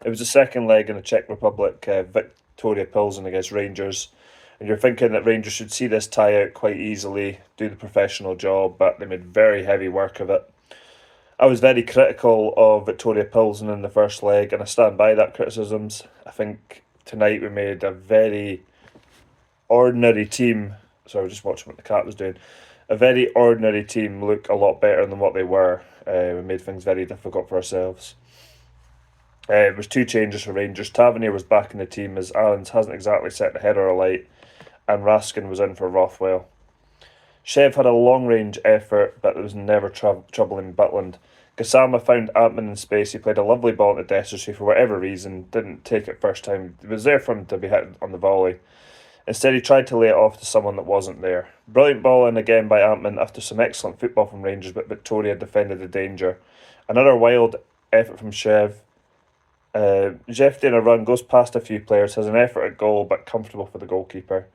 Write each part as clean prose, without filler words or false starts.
It was the second leg in the Czech Republic, Viktoria Plzen against Rangers. And you're thinking that Rangers should see this tie out quite easily, do the professional job, but they made very heavy work of it. I was very critical of Viktoria Plzen in the first leg, and I stand by that criticisms. I think tonight we made a very ordinary team. So I was just watching what the cat was doing. A very ordinary team look a lot better than what they were. We made things very difficult for ourselves. It was two changes for Rangers. Tavernier was back in the team as Allens hasn't exactly set the header alight, and Raskin was in for Rothwell. Shev had a long range effort, but there was never trouble in Butland. Gassama found Antman in space. He played a lovely ball into Dessers, who, for whatever reason, didn't take it first time. It was there for him to be hit on the volley. Instead, he tried to lay it off to someone that wasn't there. Brilliant ball in again by Antman after some excellent football from Rangers, but Victoria defended the danger. Another wild effort from Shev. Jeff in a run, goes past a few players, has an effort at goal, but comfortable for the goalkeeper.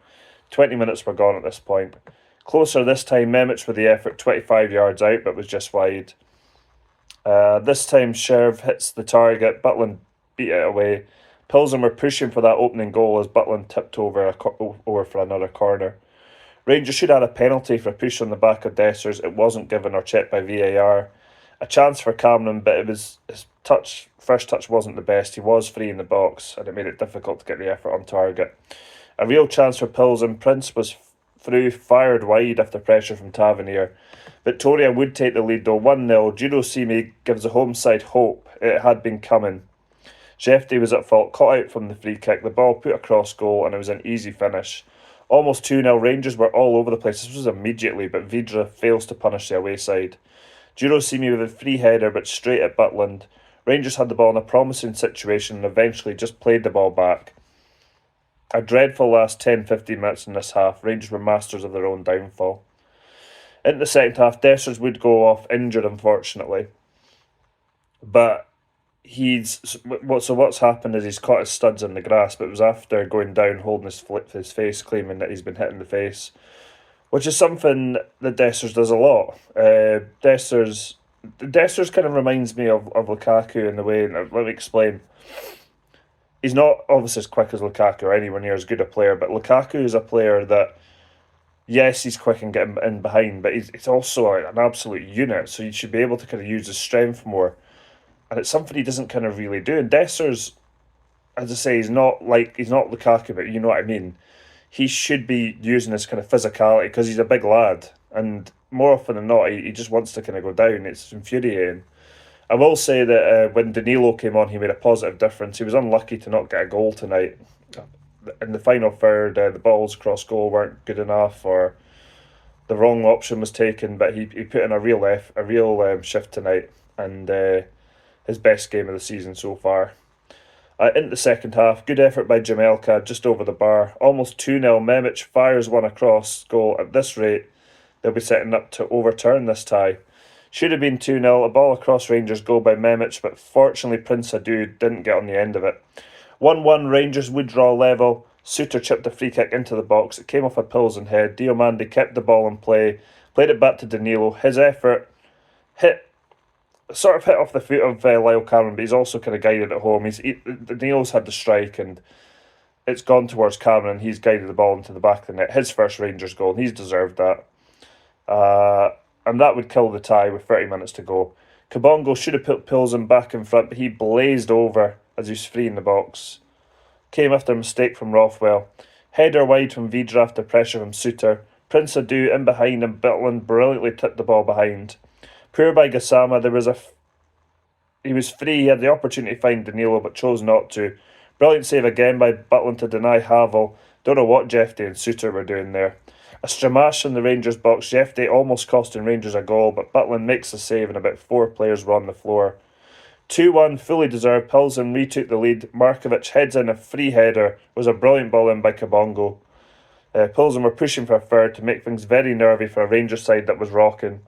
20 minutes were gone at this point. Closer this time, Memic with the effort, 25 yards out, but was just wide. This time, Sherv hits the target. Butland beat it away. Pilsen were pushing for that opening goal as Butland tipped over for another corner. Rangers should have had a penalty for a push on the back of Dessers. It wasn't given or checked by VAR. A chance for Cameron, but it was his first touch wasn't the best. He was free in the box, and it made it difficult to get the effort on target. A real chance for Pilsen. Prince was through, fired wide after pressure from Tavernier. Victoria would take the lead though, 1-0. Giro Simi gives the home side hope. It had been coming. Jefty was at fault, caught out from the free kick. The ball put across goal, and it was an easy finish. Almost 2-0. Rangers were all over the place. This was immediately, but Vidra fails to punish the away side. Giro Simi with a free header, but straight at Butland. Rangers had the ball in a promising situation and eventually just played the ball back. A dreadful last 10-15 minutes in this half. Rangers were masters of their own downfall. In the second half, Dessers would go off injured, unfortunately. But what's happened is he's caught his studs in the grass, but it was after going down, holding his face, claiming that he's been hit in the face, which is something that Dessers does a lot. Dessers kind of reminds me of Lukaku in the way. Let me explain. He's not obviously as quick as Lukaku or anywhere near as good a player, but Lukaku is a player that, yes, he's quick and getting in behind, but he's also an absolute unit, so you should be able to kind of use his strength more. And it's something he doesn't kind of really do. And Dessers, as I say, he's not Lukaku, but you know what I mean. He should be using his kind of physicality because he's a big lad, and more often than not, he just wants to kind of go down. It's infuriating. I will say that when Danilo came on, he made a positive difference. He was unlucky to not get a goal tonight. In the final third, the balls across goal weren't good enough, or the wrong option was taken. But he put in a real shift tonight, and his best game of the season so far. In the second half, good effort by Jamelka, just over the bar. Almost 2-0. Memic fires one across goal. At this rate, they'll be setting up to overturn this tie. Should have been 2-0. A ball across Rangers goal by Memic, but fortunately Prince Adu didn't get on the end of it. 1-1. Rangers would draw level. Suter chipped a free kick into the box. It came off a Pilsen head. Diomande kept the ball in play, played it back to Danilo. His effort sort of hit off the foot of Lyle Cameron, but he's also kind of guided it home. Danilo's had the strike, and it's gone towards Cameron. He's guided the ball into the back of the net. His first Rangers goal, and he's deserved that. And that would kill the tie with 30 minutes to go. Kabongo should have put Pilsen back in front, but he blazed over as he was free in the box. Came after a mistake from Rothwell. Header wide from Vidra after pressure from Suter. Prince Adu in behind, and Bitland brilliantly tipped the ball behind. Poor by Gassama. He was free. He had the opportunity to find Danilo, but chose not to. Brilliant save again by Butland to deny Havel. Don't know what Jefty and Suter were doing there. A Stramash in the Rangers box. Jefty almost costing Rangers a goal, but Butland makes the save and about 4 players were on the floor. 2-1, fully deserved. Pilsen retook the lead. Markovic heads in a free header. It was a brilliant ball in by Kabongo. Pilsen were pushing for a third to make things very nervy for a Rangers side that was rocking.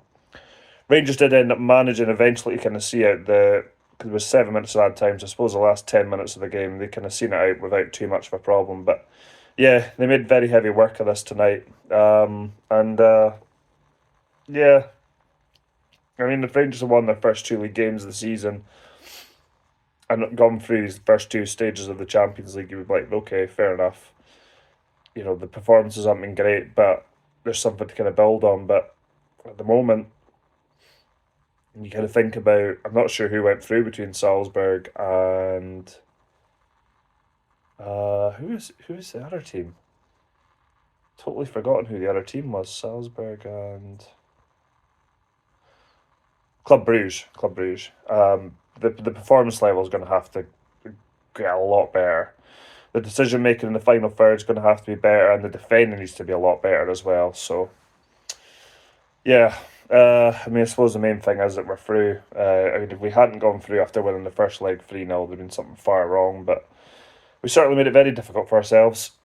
Rangers did end up managing eventually to kind of see out because it was 7 minutes of add time, so I suppose the last 10 minutes of the game, they kind of seen it out without too much of a problem. But yeah, they made very heavy work of this tonight. Yeah, I mean, the Rangers have won their first 2 league games of the season. and gone through these first two stages of the Champions League, you would be like, okay, fair enough. You know, the performances haven't been great, but there's something to kind of build on. But at the moment, you kind of think about, I'm not sure who went through between Salzburg and who is the other team? Totally forgotten who the other team was. Salzburg and Club Bruges. Club Bruges. The performance level is going to have to get a lot better. The decision making in the final third is going to have to be better, and the defending needs to be a lot better as well. So, yeah, I mean, I suppose the main thing is that we're through. I mean, if we hadn't gone through after winning the first leg 3-0, there'd been something far wrong, but we certainly made it very difficult for ourselves.